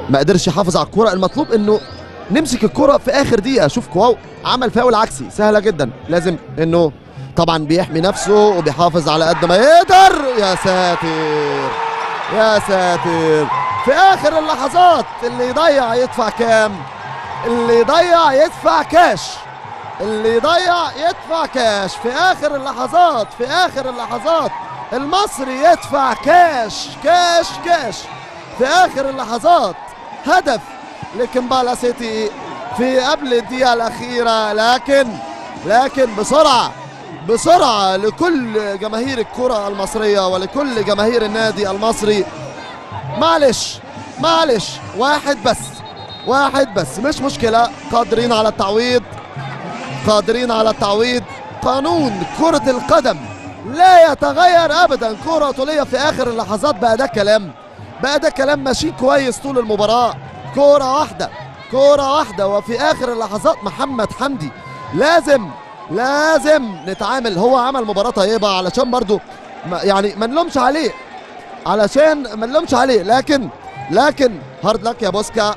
ما قدرش يحافظ على الكرة. المطلوب انه نمسك الكرة في اخر دقيقة. شوف كواو عمل فاول عكسي سهلة جدا، لازم انه طبعا بيحمي نفسه وبيحافظ على قد ما يقدر. يا ساتر يا ساتر، في اخر اللحظات اللي يضيع يدفع كام؟ اللي يضيع يدفع كاش، اللي يضيع يدفع كاش في اخر اللحظات. في اخر اللحظات المصري يدفع كاش كاش كاش في اخر اللحظات. هدف لكمبالا سيتي في قبل الدقيقة الأخيرة، لكن بسرعة لكل جماهير الكرة المصرية ولكل جماهير النادي المصري. معلش واحد بس مش مشكلة، قادرين على التعويض. قانون كرة القدم لا يتغير أبدا. كرة طولية في آخر اللحظات. بقى ده كلام ماشي كويس طول المباراة. كرة واحدة وفي آخر اللحظات محمد حمدي لازم نتعامل. هو عمل مباراة طيبة علشان برضو يعني ما نلومش عليه، لكن هارد لك يا بوسكا.